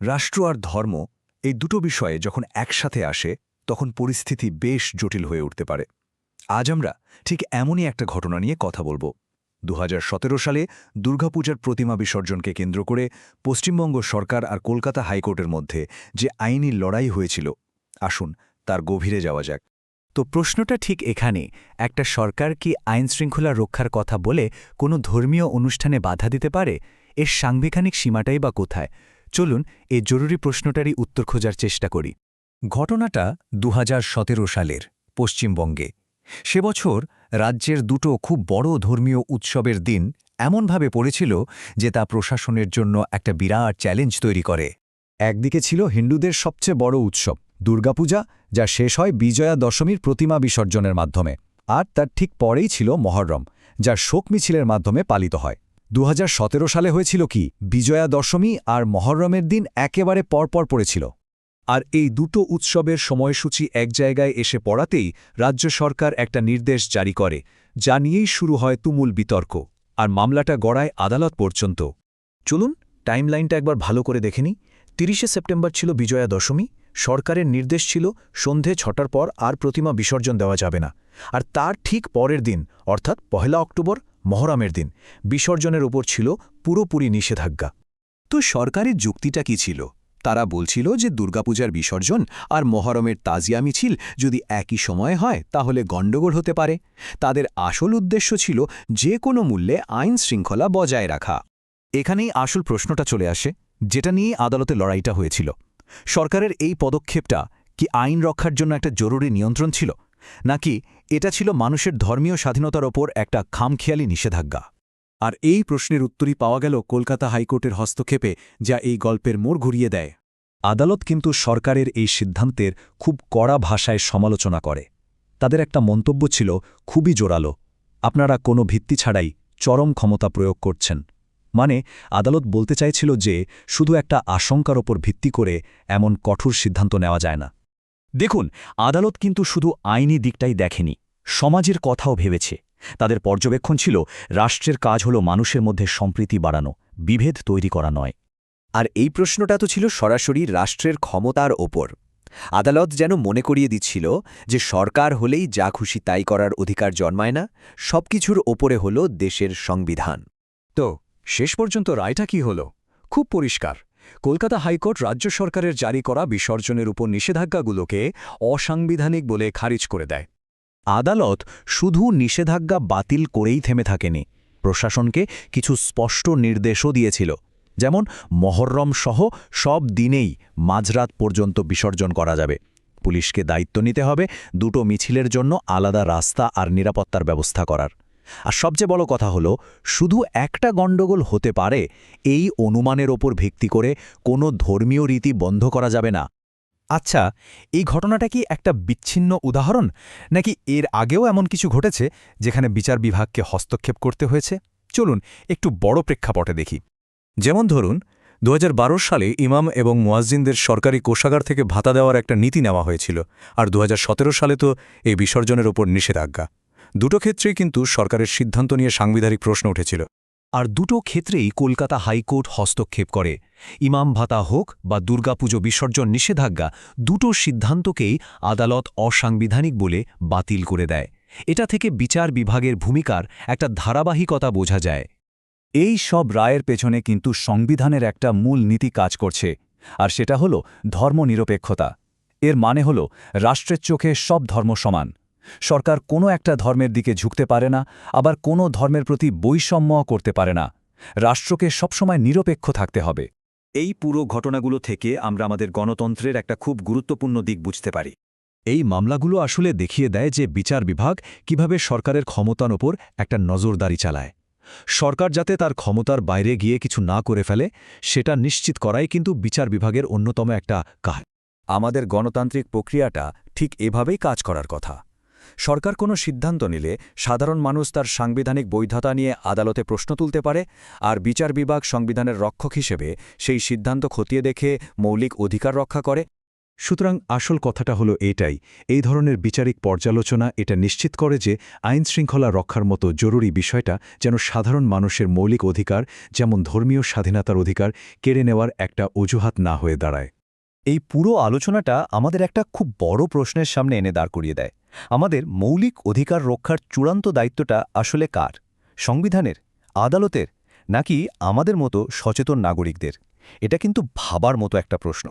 রাষ্ট্র আর ধর্ম এই দুটো বিষয়ে যখন একসাথে আসে তখন পরিস্থিতি বেশ জটিল হয়ে উঠতে পারে। আজ আমরা ঠিক এমনই একটা ঘটনা নিয়ে কথা বলবো। ২০১৭ সালে দুর্গাপূজার প্রতিমা বিসর্জনকে কেন্দ্র করে পশ্চিমবঙ্গ সরকার আর কলকাতা হাইকোর্টের মধ্যে যে আইনি লড়াই হয়েছিল, আসুন তার গভীরে যাওয়া যাক। তো প্রশ্নটা ঠিক এখানে, একটা সরকার কি আইনশৃঙ্খলা রক্ষার কথা বলে কোনো ধর্মীয় অনুষ্ঠানে বাধা দিতে পারে? এর সাংবিধানিক সীমাটাই বা কোথায়? চলুন এই জরুরি প্রশ্নটারই উত্তর খোঁজার চেষ্টা করি। ঘটনাটা ২০১৭ সালের পশ্চিমবঙ্গে। সে বছর রাজ্যের দুটো খুব বড় ধর্মীয় উৎসবের দিন এমনভাবে পড়েছিল যে তা প্রশাসনের জন্য একটা বিরাট চ্যালেঞ্জ তৈরি করে। একদিকে ছিল হিন্দুদের সবচেয়ে বড় উৎসব দুর্গাপূজা, যা শেষ হয় বিজয়া দশমীর প্রতিমা বিসর্জনের মাধ্যমে, আর তার ঠিক পরেই ছিল মহরম, যা শোক মিছিলের মাধ্যমে পালিত হয়। ২০১৭ সালে হয়েছিল কি, বিজয়া দশমী আর মহরমের দিন একেবারে পরপর পড়েছিল। আর এই দুটো উৎসবের সময়সূচি এক জায়গায় এসে পড়াতেই রাজ্য সরকার একটা নির্দেশ জারি করে, যা নিয়েই শুরু হয় তুমুল বিতর্ক, আর মামলাটা গড়ায় আদালত পর্যন্ত। চলুন টাইমলাইনটা একবার ভালো করে দেখে নিই। ৩০শে সেপ্টেম্বর ছিল বিজয়া দশমী। সরকারের নির্দেশ ছিল সন্ধে ৬টার পর আর প্রতিমা বিসর্জন দেওয়া যাবে না। আর তার ঠিক পরের দিন, অর্থাৎ ১ অক্টোবর, মহরমের দিন, বিসর্জনের ওপর ছিল পুরোপুরি নিষেধাজ্ঞা। তো সরকারের যুক্তিটা কি ছিল? তারা বলছিল যে দুর্গাপূজার বিসর্জন আর মহরমের তাজিয়া মিছিল যদি একই সময়ে হয় তাহলে গণ্ডগোল হতে পারে। তাদের আসল উদ্দেশ্য ছিল যে কোনো মূল্যে আইন শৃঙ্খলা বজায় রাখা। এখানেই আসল প্রশ্নটা চলে আসে, যেটা নিয়ে আদালতে লড়াইটা হয়েছিল। সরকারের এই পদক্ষেপটা কি আইন রক্ষার জন্য একটা জরুরি নিয়ন্ত্রণ ছিল, নাকি এটা ছিল মানুষের ধর্মীয় স্বাধীনতার ওপর একটা খামখেয়ালি নিষেধাজ্ঞা? আর এই প্রশ্নের উত্তরই পাওয়া গেল কলকাতা হাইকোর্টের হস্তক্ষেপে, যা এই গল্পের মোড় ঘুরিয়ে দেয়। আদালত কিন্তু সরকারের এই সিদ্ধান্তের খুব কড়া ভাষায় সমালোচনা করে। তাদের একটা মন্তব্য ছিল খুবই জোরালো, আপনারা কোনো ভিত্তি ছাড়াই চরম ক্ষমতা প্রয়োগ করছেন। মানে আদালত বলতে চাইছিল যে শুধু একটা আশঙ্কার ওপর ভিত্তি করে এমন কঠোর সিদ্ধান্ত নেওয়া যায় না। দেখুন, আদালত কিন্তু শুধু আইনি দিকটাই দেখেনি, সমাজের কথাও ভেবেছে। তাদের পর্যবেক্ষণ ছিল রাষ্ট্রের কাজ হল মানুষের মধ্যে সম্প্রীতি বাড়ানো, বিভেদ তৈরি করা নয়। আর এই প্রশ্নটা তো ছিল সরাসরি রাষ্ট্রের ক্ষমতার ওপর। আদালত যেন মনে করিয়ে দিচ্ছিল যে সরকার হলেই যা খুশি তাই করার অধিকার জন্মায় না, সবকিছুর ওপরে হল দেশের সংবিধান। তো শেষ পর্যন্ত রায়টা কি হল? খুব পরিষ্কার। কলকাতা হাইকোর্ট রাজ্য সরকারের জারি করা বিসর্জনের উপর নিষেধাজ্ঞাগুলোকে অসাংবিধানিক বলে খারিজ করে দেয়। আদালত শুধু নিষেধাজ্ঞা বাতিল করেই থেমে থাকেনি, প্রশাসনকে কিছু স্পষ্ট নির্দেশও দিয়েছিল। যেমন মহরম সহ সব দিনেই মাঝরাত পর্যন্ত বিসর্জন করা যাবে। পুলিশকে দায়িত্ব নিতে হবে দুটো মিছিলের জন্য আলাদা রাস্তা আর নিরাপত্তার ব্যবস্থা করার। আর সবচেয়ে বড় কথা হলো, শুধু একটা গণ্ডগোল হতে পারে এই অনুমানের ওপর ভিত্তি করে কোনো ধর্মীয় রীতি বন্ধ করা যাবে না। আচ্ছা, এই ঘটনাটা কি একটা বিচ্ছিন্ন উদাহরণ, নাকি এর আগেও এমন কিছু ঘটেছে যেখানে বিচার বিভাগকে হস্তক্ষেপ করতে হয়েছে? চলুন একটু বড় প্রেক্ষাপটে দেখি। যেমন ধরুন, ২০১২ সালে ইমাম এবং মুয়াজ্জিনদের সরকারি কোষাগার থেকে ভাতা দেওয়ার একটা নীতি নেওয়া হয়েছিল, আর ২০১৭ সালে তো এই বিসর্জনের ওপর নিষেধাজ্ঞা। দুটো ক্ষেত্রেই কিন্তু সরকারের সিদ্ধান্ত নিয়ে সাংবিধানিক প্রশ্ন উঠেছিল। আর দুটো ক্ষেত্রেই কলকাতা হাইকোর্ট হস্তক্ষেপ করে। ইমাম ভাতা হোক বা দুর্গাপুজো বিসর্জন নিষেধাজ্ঞা, দুটো সিদ্ধান্তকেই আদালত অসাংবিধানিক বলে বাতিল করে দেয়। এটা থেকে বিচার বিভাগের ভূমিকার একটা ধারাবাহিকতা বোঝা যায়। এই সব রায়ের পেছনে কিন্তু সংবিধানের একটা মূল নীতি কাজ করছে, আর সেটা হল ধর্মনিরপেক্ষতা। এর মানে হল রাষ্ট্রের চোখে সব ধর্ম সমান। সরকার কোনো একটা ধর্মের দিকে ঝুঁকতে পারে না, আবার কোনো ধর্মের প্রতি বৈষম্য করতে পারে না। রাষ্ট্রকে সবসময় নিরপেক্ষ থাকতে হবে। এই পুরো ঘটনাগুলো থেকে আমরা আমাদের গণতন্ত্রের একটা খুব গুরুত্বপূর্ণ দিক বুঝতে পারি। এই মামলাগুলো আসলে দেখিয়ে দেয় যে বিচার বিভাগ কিভাবে সরকারের ক্ষমতার ওপর একটা নজরদারি চালায়। সরকার যাতে তার ক্ষমতার বাইরে গিয়ে কিছু না করে ফেলে, সেটা নিশ্চিত করাই কিন্তু বিচার বিভাগের অন্যতম একটা কাজ। আমাদের গণতান্ত্রিক প্রক্রিয়াটা ঠিক এভাবেই কাজ করার কথা। সরকার কোনো সিদ্ধান্ত নিলে সাধারণ মানুষ তার সাংবিধানিক বৈধতা নিয়ে আদালতে প্রশ্ন তুলতে পারে, আর বিচার বিভাগ সংবিধানের রক্ষক হিসেবে সেই সিদ্ধান্ত খতিয়ে দেখে মৌলিক অধিকার রক্ষা করে। সুতরাং আসল কথাটা হলো এটাই, এই ধরনের বিচারিক পর্যালোচনা এটা নিশ্চিত করে যে আইনশৃঙ্খলা রক্ষার মতো জরুরি বিষয়টা যেন সাধারণ মানুষের মৌলিক অধিকার যেমন ধর্মীয় স্বাধীনতার অধিকার কেড়ে নেওয়ার একটা অজুহাত না হয়ে দাঁড়ায়। এই পুরো আলোচনাটা আমাদের একটা খুব বড় প্রশ্নের সামনে এনে দাঁড় করিয়ে দেয়। আমাদের মৌলিক অধিকার রক্ষার চূড়ান্ত দায়িত্বটা আসলে কার? সংবিধানের, আদালতের, নাকি আমাদের মতো সচেতন নাগরিকদের? এটা কিন্তু ভাবার মতো একটা প্রশ্ন।